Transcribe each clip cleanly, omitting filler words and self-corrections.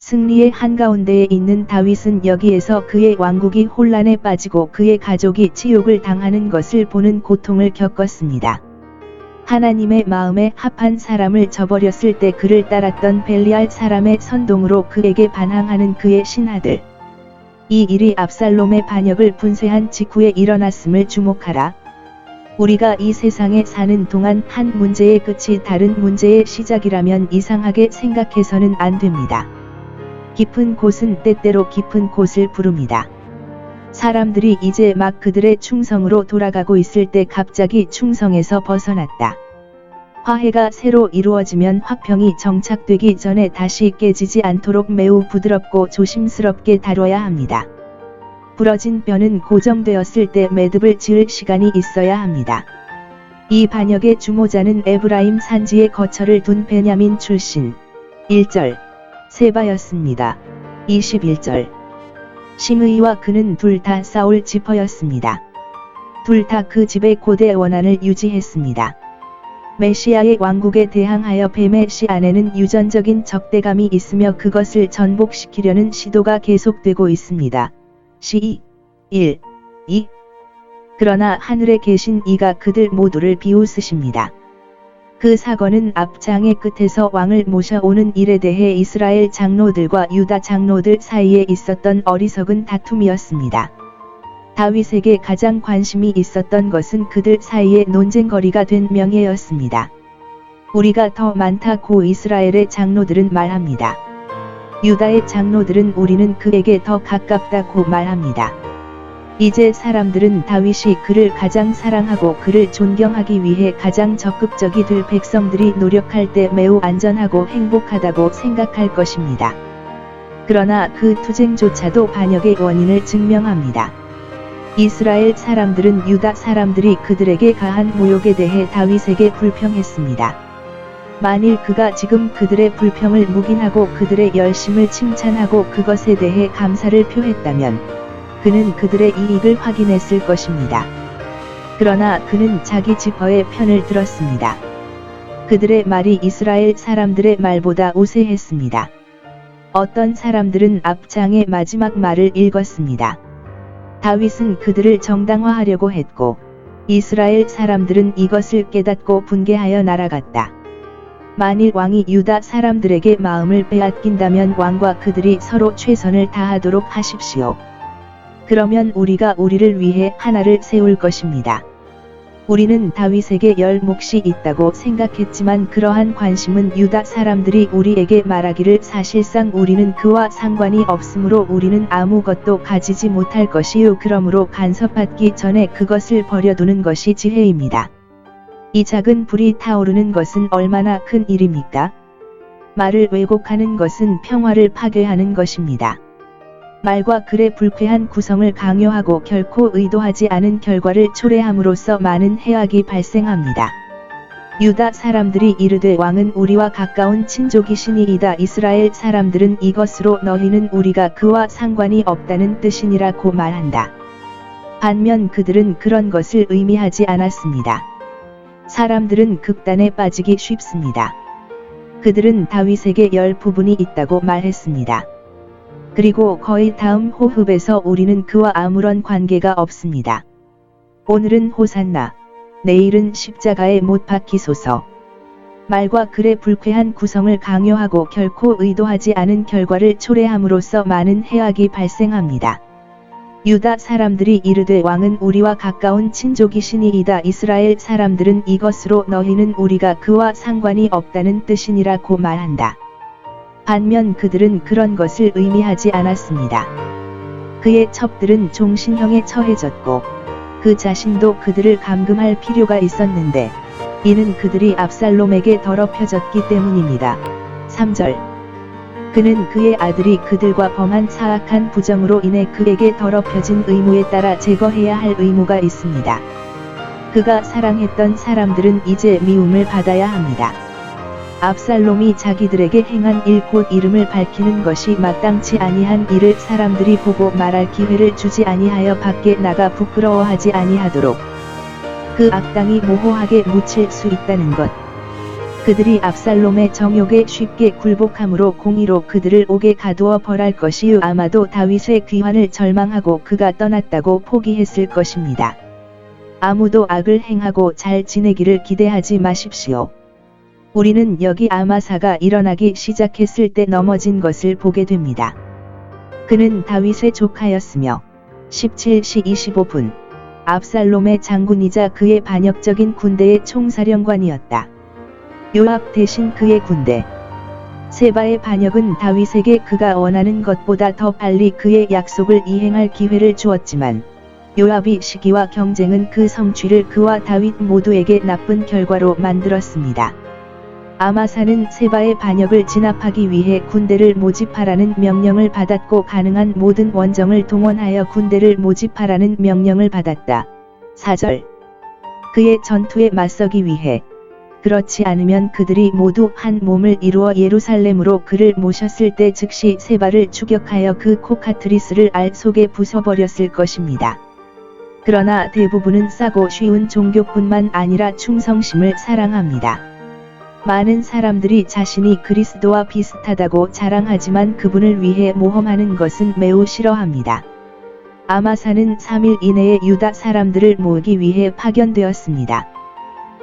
승리의 한가운데에 있는 다윗은 여기에서 그의 왕국이 혼란에 빠지고 그의 가족이 치욕을 당하는 것을 보는 고통을 겪었습니다. 하나님의 마음에 합한 사람을 저버렸을 때 그를 따랐던 벨리알 사람의 선동으로 그에게 반항하는 그의 신하들. 이 일이 압살롬의 반역을 분쇄한 직후에 일어났음을 주목하라. 우리가 이 세상에 사는 동안 한 문제의 끝이 다른 문제의 시작이라면 이상하게 생각해서는 안 됩니다. 깊은 곳은 때때로 깊은 곳을 부릅니다. 사람들이 이제 막 그들의 충성으로 돌아가고 있을 때 갑자기 충성에서 벗어났다. 화해가 새로 이루어지면 화평이 정착되기 전에 다시 깨지지 않도록 매우 부드럽고 조심스럽게 다뤄야 합니다. 부러진 뼈는 고정되었을 때 매듭을 지을 시간이 있어야 합니다. 이 반역의 주모자는 에브라임 산지에 거처를 둔 베냐민 출신 1절 세바였습니다. 21절 심의와 그는 둘 다 사울 지퍼였습니다. 둘 다 그 집의 고대 원한을 유지했습니다. 메시아의 왕국에 대항하여 베메시 안에는 유전적인 적대감이 있으며 그것을 전복시키려는 시도가 계속되고 있습니다. 1, 2 그러나 하늘에 계신 이가 그들 모두를 비웃으십니다. 그 사건은 앞장의 끝에서 왕을 모셔오는 일에 대해 이스라엘 장로들과 유다 장로들 사이에 있었던 어리석은 다툼이었습니다. 다윗에게 가장 관심이 있었던 것은 그들 사이의 논쟁거리가 된 명예였습니다. 우리가 더 많다고 이스라엘의 장로들은 말합니다. 유다의 장로들은 우리는 그에게 더 가깝다고 말합니다. 이제 사람들은 다윗이 그를 가장 사랑하고 그를 존경하기 위해 가장 적극적이 될 백성들이 노력할 때 매우 안전하고 행복하다고 생각할 것입니다. 그러나 그 투쟁조차도 반역의 원인을 증명합니다. 이스라엘 사람들은 유다 사람들이 그들에게 가한 모욕에 대해 다윗에게 불평했습니다. 만일 그가 지금 그들의 불평을 묵인하고 그들의 열심을 칭찬하고 그것에 대해 감사를 표했다면 그는 그들의 이익을 확인했을 것입니다. 그러나 그는 자기 지퍼의 편을 들었습니다. 그들의 말이 이스라엘 사람들의 말보다 우세했습니다. 어떤 사람들은 앞장의 마지막 말을 읽었습니다. 다윗은 그들을 정당화하려고 했고 이스라엘 사람들은 이것을 깨닫고 분개하여 날아갔다. 만일 왕이 유다 사람들에게 마음을 빼앗긴다면 왕과 그들이 서로 최선을 다하도록 하십시오. 그러면 우리가 우리를 위해 하나를 세울 것입니다. 우리는 다윗에게 열 몫이 있다고 생각했지만 그러한 관심은 유다 사람들이 우리에게 말하기를 사실상 우리는 그와 상관이 없으므로 우리는 아무것도 가지지 못할 것이요 그러므로 간섭받기 전에 그것을 버려두는 것이 지혜입니다. 이 작은 불이 타오르는 것은 얼마나 큰 일입니까? 말을 왜곡하는 것은 평화를 파괴하는 것입니다. 말과 글의 불쾌한 구성을 강요하고 결코 의도하지 않은 결과를 초래함으로써 많은 해악이 발생합니다. 유다 사람들이 이르되 왕은 우리와 가까운 친족이시니이다. 이스라엘 사람들은 이것으로 너희는 우리가 그와 상관이 없다는 뜻이니라고 말한다. 반면 그들은 그런 것을 의미하지 않았습니다. 사람들은 극단에 빠지기 쉽습니다. 그들은 다윗에게 열 부분이 있다고 말했습니다. 그리고 거의 다음 호흡에서 우리는 그와 아무런 관계가 없습니다. 오늘은 호산나, 내일은 십자가에 못 박히소서. 말과 글의 불쾌한 구성을 강요하고 결코 의도하지 않은 결과를 초래함으로써 많은 해악이 발생합니다. 유다 사람들이 이르되 왕은 우리와 가까운 친족이시니이다. 이스라엘 사람들은 이것으로 너희는 우리가 그와 상관이 없다는 뜻이니라고 말한다. 반면 그들은 그런 것을 의미하지 않았습니다. 그의 첩들은 종신형에 처해졌고 그 자신도 그들을 감금할 필요가 있었는데 이는 그들이 압살롬에게 더럽혀졌기 때문입니다. 3절 그는 그의 아들이 그들과 범한 사악한 부정으로 인해 그에게 더럽혀진 의무에 따라 제거해야 할 의무가 있습니다. 그가 사랑했던 사람들은 이제 미움을 받아야 합니다. 압살롬이 자기들에게 행한 일 곧 이름을 밝히는 것이 마땅치 아니한 일을 사람들이 보고 말할 기회를 주지 아니하여 밖에 나가 부끄러워하지 아니하도록 그 악당이 모호하게 묻힐 수 있다는 것. 그들이 압살롬의 정욕에 쉽게 굴복함으로 공의로 그들을 옥에 가두어 벌할 것이요 아마도 다윗의 귀환을 절망하고 그가 떠났다고 포기했을 것입니다. 아무도 악을 행하고 잘 지내기를 기대하지 마십시오. 우리는 여기 아마사가 일어나기 시작했을 때 넘어진 것을 보게 됩니다. 그는 다윗의 조카였으며 17시 25분 압살롬의 장군이자 그의 반역적인 군대의 총사령관이었다. 요압 대신 그의 군대 세바의 반역은 다윗에게 그가 원하는 것보다 더 빨리 그의 약속을 이행할 기회를 주었지만 요압의 시기와 경쟁은 그 성취를 그와 다윗 모두에게 나쁜 결과로 만들었습니다. 아마사는 세바의 반역을 진압하기 위해 군대를 모집하라는 명령을 받았고 가능한 모든 원정을 동원하여 군대를 모집하라는 명령을 받았다. 4절 그의 전투에 맞서기 위해 그렇지 않으면 그들이 모두 한 몸을 이루어 예루살렘으로 그를 모셨을 때 즉시 세바를 추격하여 그 코카트리스를 알 속에 부숴버렸을 것입니다. 그러나 대부분은 싸고 쉬운 종교뿐만 아니라 충성심을 사랑합니다. 많은 사람들이 자신이 그리스도와 비슷하다고 자랑하지만 그분을 위해 모험하는 것은 매우 싫어합니다. 아마사는 3일 이내에 유다 사람들을 모으기 위해 파견되었습니다.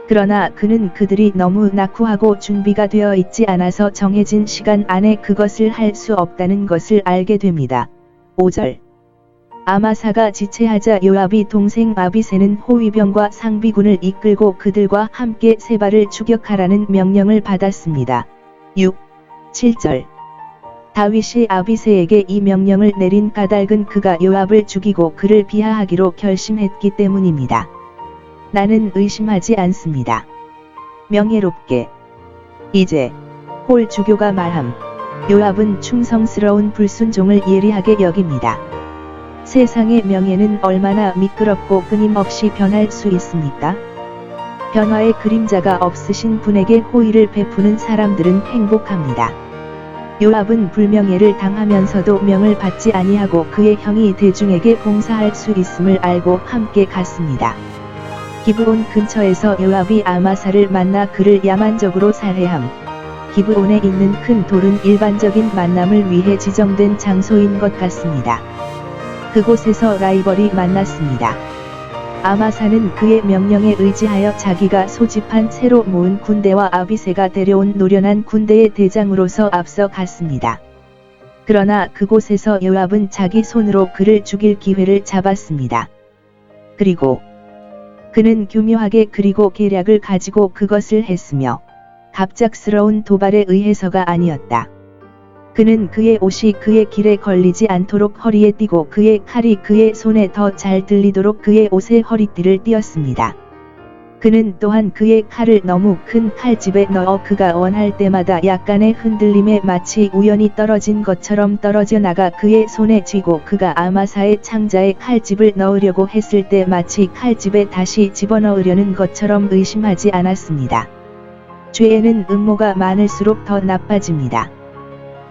그러나 그는 그들이 너무 낙후하고 준비가 되어 있지 않아서 정해진 시간 안에 그것을 할 수 없다는 것을 알게 됩니다. 5절 아마사가 지체하자 요압의 동생 아비새는 호위병과 상비군을 이끌고 그들과 함께 세바를 추격하라는 명령을 받았습니다. 6, 7절 다윗이 아비새에게 이 명령을 내린 까닭은 그가 요압을 죽이고 그를 비하하기로 결심했기 때문입니다. 나는 의심하지 않습니다. 명예롭게 이제 홀 주교가 말함 요압은 충성스러운 불순종을 예리하게 여깁니다. 세상의 명예는 얼마나 미끄럽고 끊임없이 변할 수 있습니까? 변화의 그림자가 없으신 분에게 호의를 베푸는 사람들은 행복합니다. 요압은 불명예를 당하면서도 명을 받지 아니하고 그의 형이 대중에게 봉사할 수 있음을 알고 함께 갔습니다. 기브온 근처에서 요압이 아마사를 만나 그를 야만적으로 살해함. 기브온에 있는 큰 돌은 일반적인 만남을 위해 지정된 장소인 것 같습니다. 그곳에서 라이벌이 만났습니다. 아마사는 그의 명령에 의지하여 자기가 소집한 새로 모은 군대와 아비새가 데려온 노련한 군대의 대장으로서 앞서 갔습니다. 그러나 그곳에서 요압은 자기 손으로 그를 죽일 기회를 잡았습니다. 그리고 그는 교묘하게 그리고 계략을 가지고 그것을 했으며 갑작스러운 도발에 의해서가 아니었다. 그는 그의 옷이 그의 길에 걸리지 않도록 허리에 띠고 그의 칼이 그의 손에 더 잘 들리도록 그의 옷에 허리띠를 띄었습니다. 그는 또한 그의 칼을 너무 큰 칼집에 넣어 그가 원할 때마다 약간의 흔들림에 마치 우연히 떨어진 것처럼 떨어져 나가 그의 손에 쥐고 그가 아마사의 창자에 칼집을 넣으려고 했을 때 마치 칼집에 다시 집어넣으려는 것처럼 의심하지 않았습니다. 죄에는 음모가 많을수록 더 나빠집니다.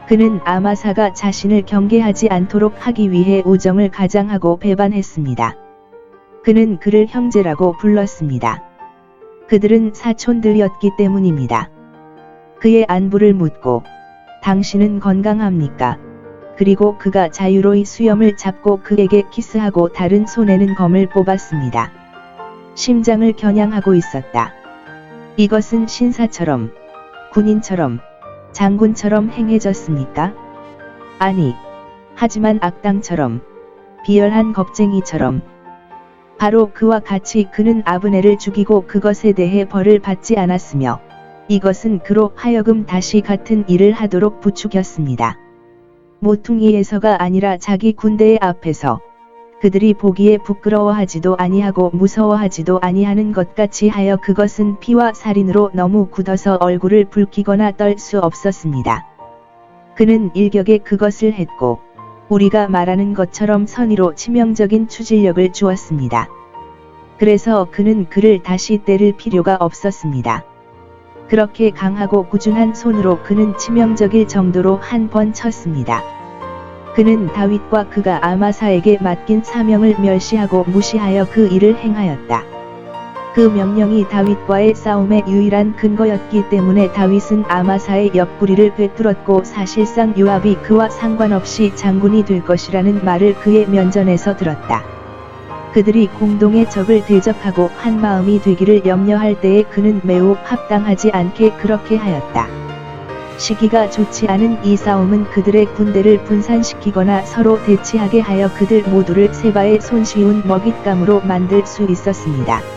그는 아마사가 자신을 경계하지 않도록 하기 위해 우정을 가장하고 배반했습니다. 그는 그를 형제라고 불렀습니다. 그들은 사촌들이었기 때문입니다. 그의 안부를 묻고 당신은 건강합니까? 그리고 그가 자유로이 수염을 잡고 그에게 키스하고 다른 손에는 검을 뽑았습니다. 심장을 겨냥하고 있었다. 이것은 신사처럼, 군인처럼, 장군처럼 행해졌습니까? 아니, 하지만 악당처럼, 비열한 겁쟁이처럼. 바로 그와 같이 그는 아브넬을 죽이고 그것에 대해 벌을 받지 않았으며 이것은 그로 하여금 다시 같은 일을 하도록 부추겼습니다. 모퉁이에서가 아니라 자기 군대의 앞에서 그들이 보기에 부끄러워하지도 아니하고 무서워하지도 아니하는 것 같이 하여 그것은 피와 살인으로 너무 굳어서 얼굴을 붉히거나 떨 수 없었습니다. 그는 일격에 그것을 했고 우리가 말하는 것처럼 선의로 치명적인 추진력을 주었습니다. 그래서 그는 그를 다시 때릴 필요가 없었습니다. 그렇게 강하고 꾸준한 손으로 그는 치명적일 정도로 한 번 쳤습니다. 그는 다윗과 그가 아마사에게 맡긴 사명을 멸시하고 무시하여 그 일을 행하였다. 그 명령이 다윗과의 싸움의 유일한 근거였기 때문에 다윗은 아마사의 옆구리를 꿰뚫었고 사실상 요압이 그와 상관없이 장군이 될 것이라는 말을 그의 면전에서 들었다. 그들이 공동의 적을 대적하고 한 마음이 되기를 염려할 때에 그는 매우 합당하지 않게 그렇게 하였다. 시기가 좋지 않은 이 싸움은 그들의 군대를 분산시키거나 서로 대치하게 하여 그들 모두를 세바의 손쉬운 먹잇감으로 만들 수 있었습니다.